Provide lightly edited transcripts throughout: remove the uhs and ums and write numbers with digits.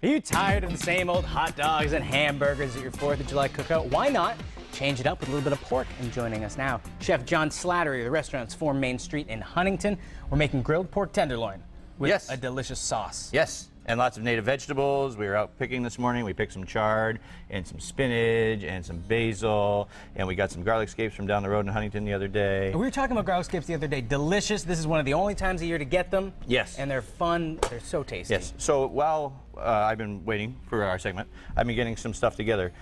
Are you tired of the same old hot dogs and hamburgers at your 4th of July cookout? Why not change it up with a little bit of pork? And joining us now, Chef John Slattery of the restaurant's 4 Main Street in Huntington. We're making grilled pork tenderloin with a delicious sauce. Yes, and lots of native vegetables. We were out picking this morning. We picked some chard and some spinach and some basil, and we got some garlic scapes from down the road in Huntington the other day. We were talking about garlic scapes the other day. Delicious. This is one of the only times a year to get them. Yes. And they're fun. They're so tasty. Yes. So while I've been waiting for our segment, I've been getting some stuff together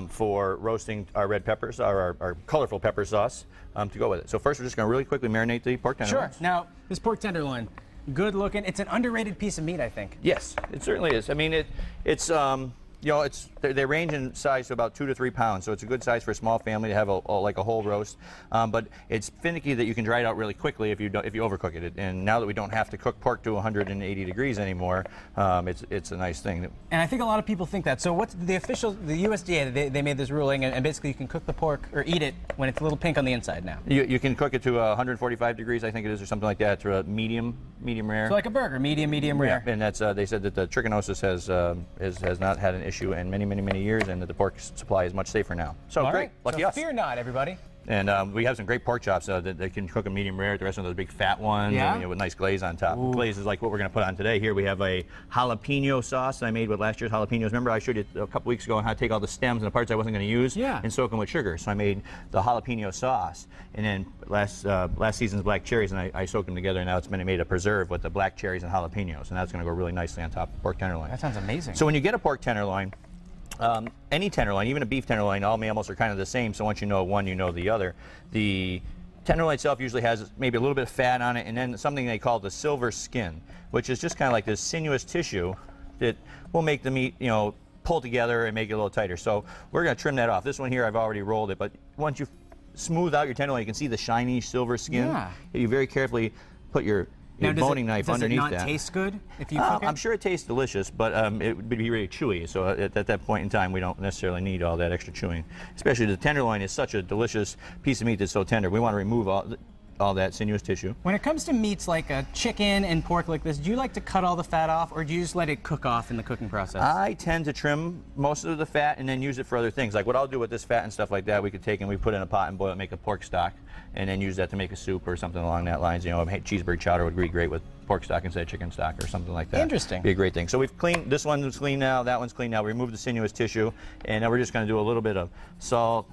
for roasting our red peppers, our colorful pepper sauce to go with it. So first we're just going to really quickly marinate the pork tenderloin. Sure. Now, this pork tenderloin, good looking. It's an underrated piece of meat, I think. Yes, it certainly is. I mean, it's you know, they range in size to about 2 to 3 pounds, so it's a good size for a small family to have like a whole roast. But it's finicky that you can dry it out really quickly if you overcook it. And now that we don't have to cook pork to 180 degrees anymore, it's a nice thing. And I think a lot of people think that. So what's the USDA? They made this ruling, and basically you can cook the pork or eat it when it's a little pink on the inside now. You can cook it to 145 degrees, I think it is, or something like that, to a medium rare. So like a burger, medium rare. Yeah, and that's they said that the trichinosis has not had an issue in many years, and that the pork supply is much safer now. So all great, right. lucky so us. Fear not, everybody. And we have some great pork chops that they can cook them medium rare. The rest of those big fat ones, and, with nice glaze on top. Ooh. Glaze is like what we're going to put on today. Here we have a jalapeno sauce that I made with last year's jalapenos. Remember I showed you a couple weeks ago on how to take all the stems and the parts I wasn't going to use and soak them with sugar. So I made the jalapeno sauce, and then last season's black cherries, and I soaked them together, and now it's been made a preserve with the black cherries and jalapenos, and that's going to go really nicely on top of pork tenderloin. That sounds amazing. So when you get a pork tenderloin, any tenderloin, even a beef tenderloin, all mammals are kind of the same, so once you know one, you know the other. The tenderloin itself usually has maybe a little bit of fat on it, and then something they call the silver skin, which is just kind of like this sinuous tissue that will make the meat, pull together and make it a little tighter. So we're going to trim that off. This one here, I've already rolled it, but once you smooth out your tenderloin, you can see the shiny silver skin. Yeah. You very carefully put your boning knife underneath that. Does it not taste good if you cook it? I'm sure it tastes delicious, but it would be really chewy. So at that point in time, we don't necessarily need all that extra chewing. Especially the tenderloin is such a delicious piece of meat that's so tender. We want to remove all that sinuous tissue. When it comes to meats like a chicken and pork like this, do you like to cut all the fat off, or do you just let it cook off in the cooking process? I tend to trim most of the fat and then use it for other things. Like what I'll do with this fat and stuff like that, we could take and we put in a pot and boil it, make a pork stock, and then use that to make a soup or something along that lines. Cheeseburger chowder would be great with pork stock instead of chicken stock or something like that. Interesting. Be a great thing. So we've cleaned, this one's clean now, that one's clean now. We removed the sinuous tissue, and now we're just going to do a little bit of salt.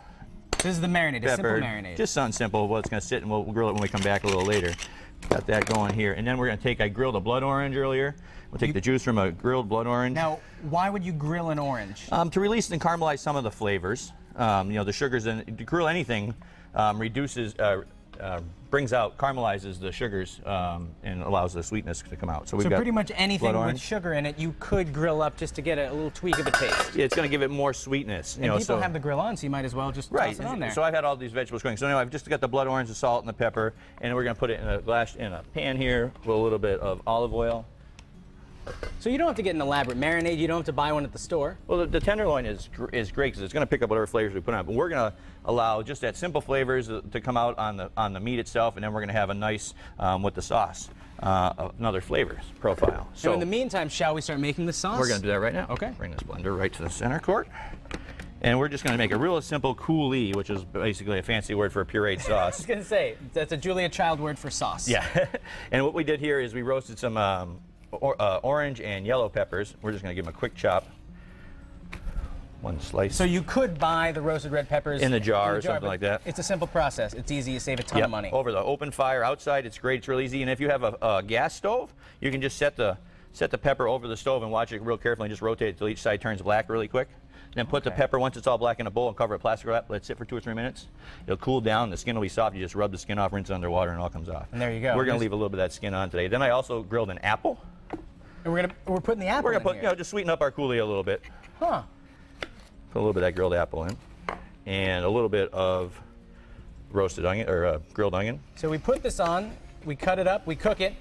This is the marinade, a simple Pepper, marinade. just something simple. Well, it's going to sit, and we'll grill it when we come back a little later. Got that going here. And then we're going to take, I grilled a blood orange earlier. We'll take the juice from a grilled blood orange. Now, why would you grill an orange? To release and caramelize some of the flavors. The sugars, and to grill anything brings out, caramelizes the sugars and allows the sweetness to come out. So we've got pretty much anything with sugar in it, you could grill up just to get a little tweak of a taste. Yeah, it's going to give it more sweetness. And people have the grill on, so you might as well just toss it on there. So I've had all these vegetables going. So anyway, I've just got the blood orange, the salt, and the pepper, and we're going to put it in a pan here with a little bit of olive oil. So you don't have to get an elaborate marinade. You don't have to buy one at the store. Well, the tenderloin is great because it's going to pick up whatever flavors we put on it. But we're going to allow just that simple flavors to come out on the meat itself, and then we're going to have a nice with the sauce another flavors profile. So in the meantime, shall we start making the sauce? We're going to do that right now. Okay. Bring this blender right to the center court, and we're just going to make a real simple coulis, which is basically a fancy word for a pureed sauce. I was going to say that's a Julia Child word for sauce. Yeah. And what we did here is we roasted some orange and yellow peppers. We're just going to give them a quick chop. One slice. So you could buy the roasted red peppers in the jar or something like that. It's a simple process. It's easy. You save a ton of money. Over the open fire outside, it's great. It's real easy. And if you have a gas stove, you can just set the pepper over the stove and watch it real carefully and just rotate it until each side turns black really quick. Then put the pepper, once it's all black, in a bowl and cover it with plastic wrap. Let it sit for 2 or 3 minutes. It'll cool down. The skin will be soft. You just rub the skin off, rinse it under water, and it all comes off. And there you go. We're going to leave a little bit of that skin on today. Then I also grilled an apple. And we're putting the apple We're going to in here. just sweeten up our coulis a little bit. Huh. Put a little bit of that grilled apple in, and a little bit of roasted onion or grilled onion. So we put this on, we cut it up, we cook it,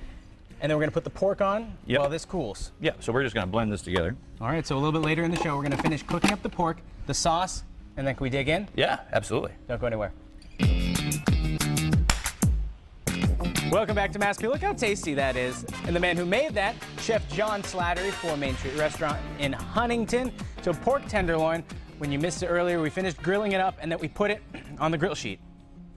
and then we're going to put the pork on while this cools. Yeah. So we're just going to blend this together. All right. So a little bit later in the show, we're going to finish cooking up the pork, the sauce, and then can we dig in? Yeah, absolutely. Don't go anywhere. Welcome back to Mass Appeal. Look how tasty that is. And the man who made that, Chef John Slattery, 4 Main Street Restaurant in Huntington. So pork tenderloin, when you missed it earlier, we finished grilling it up and then we put it on the grill sheet.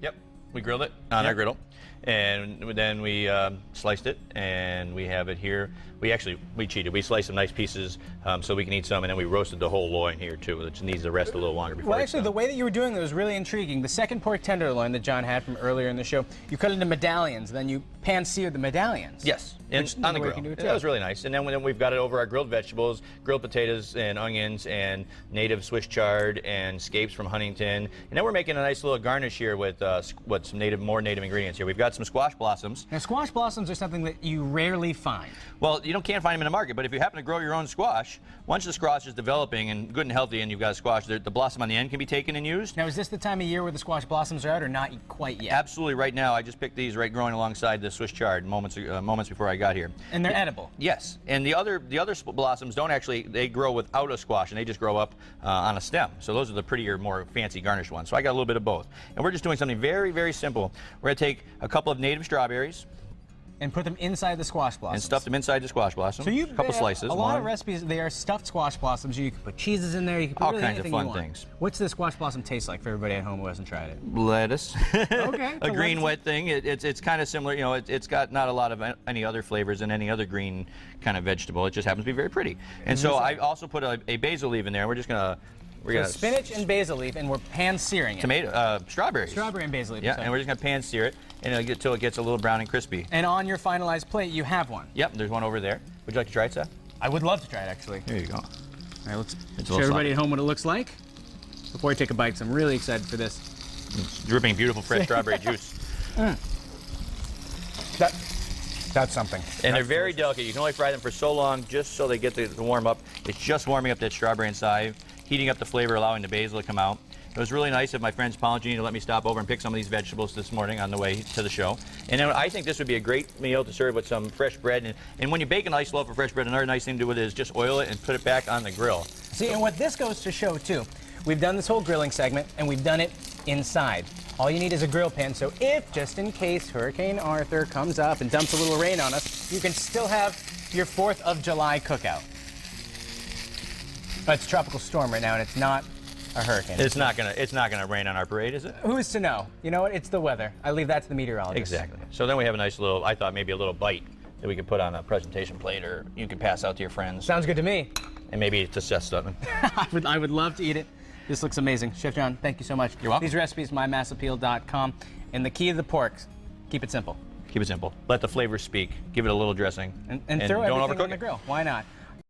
Yep, we grilled it on our griddle. And then we sliced it, and we have it here. We cheated. We sliced some nice pieces so we can eat some, and then we roasted the whole loin here too, which needs to rest a little longer before. Well, actually, the way that you were doing it was really intriguing. The second pork tenderloin that John had from earlier in the show, you cut into medallions, then you pan-seared the medallions. Yes, on the grill. That was really nice. And then we've got it over our grilled vegetables, grilled potatoes and onions, and native Swiss chard and scapes from Huntington. And then we're making a nice little garnish here with some more native ingredients here. We've got some squash blossoms. Now, squash blossoms are something that you rarely find. Well, you can't find them in the market, but if you happen to grow your own squash, once the squash is developing and good and healthy and you've got a squash, the blossom on the end can be taken and used. Now, is this the time of year where the squash blossoms are out or not quite yet? Absolutely. Right now, I just picked these right growing alongside the Swiss chard moments before I got here. And they're edible? Yes. And the other blossoms they grow without a squash, and they just grow up on a stem. So those are the prettier, more fancy garnished ones. So I got a little bit of both. And we're just doing something very, very simple. We're going to take a couple of native strawberries, and put them inside the squash blossoms. And stuff them inside the squash blossom. So a couple slices. A lot of recipes, they are stuffed squash blossoms. You can put cheeses in there. You can put all really kinds of anything fun you want. things. What's the squash blossom taste like for everybody at home who hasn't tried it? Lettuce. Okay. A green wet thing. It's kind of similar. You know, it's got not a lot of any other flavors than any other green kind of vegetable. It just happens to be very pretty. And so I also put a basil leaf in there. We're just gonna. So spinach and basil leaf, and we're pan-searing it. Strawberries. Strawberry and basil leaf. Yeah, and we're just gonna pan-sear it until it gets a little brown and crispy. And on your finalized plate, you have one. Yep, there's one over there. Would you like to try it, Seth? I would love to try it, actually. There you go. All right, let's show sloppy. everybody at home what it looks like. Before I take a bite, 'cause I'm really excited for this. It's dripping beautiful fresh strawberry juice. That's something. And they're very delicate. You can only fry them for so long just so they get to warm up. It's just warming up that strawberry inside, heating up the flavor, allowing the basil to come out. It was really nice of my friends Paul and Jeannie to let me stop over and pick some of these vegetables this morning on the way to the show. And then I think this would be a great meal to serve with some fresh bread. And when you bake a nice loaf of fresh bread, another nice thing to do with it is just oil it and put it back on the grill. See, and what this goes to show, too, we've done this whole grilling segment, and we've done it inside. All you need is a grill pan, so if, just in case, Hurricane Arthur comes up and dumps a little rain on us, you can still have your 4th of July cookout. But it's a tropical storm right now, and it's not a hurricane. It's not gonna rain on our parade, is it? Who's to know? You know what? It's the weather. I leave that to the meteorologists. Exactly. So then we have a nice little, I thought maybe a little bite that we could put on a presentation plate, or you could pass out to your friends. Sounds good to me. And maybe to Seth Stutman. I would love to eat it. This looks amazing. Chef John, thank you so much. You're welcome. These recipes, mymassappeal.com. And the key to the pork, keep it simple. Keep it simple. Let the flavors speak. Give it a little dressing. And throw don't everything overcook on the it. grill. Why not?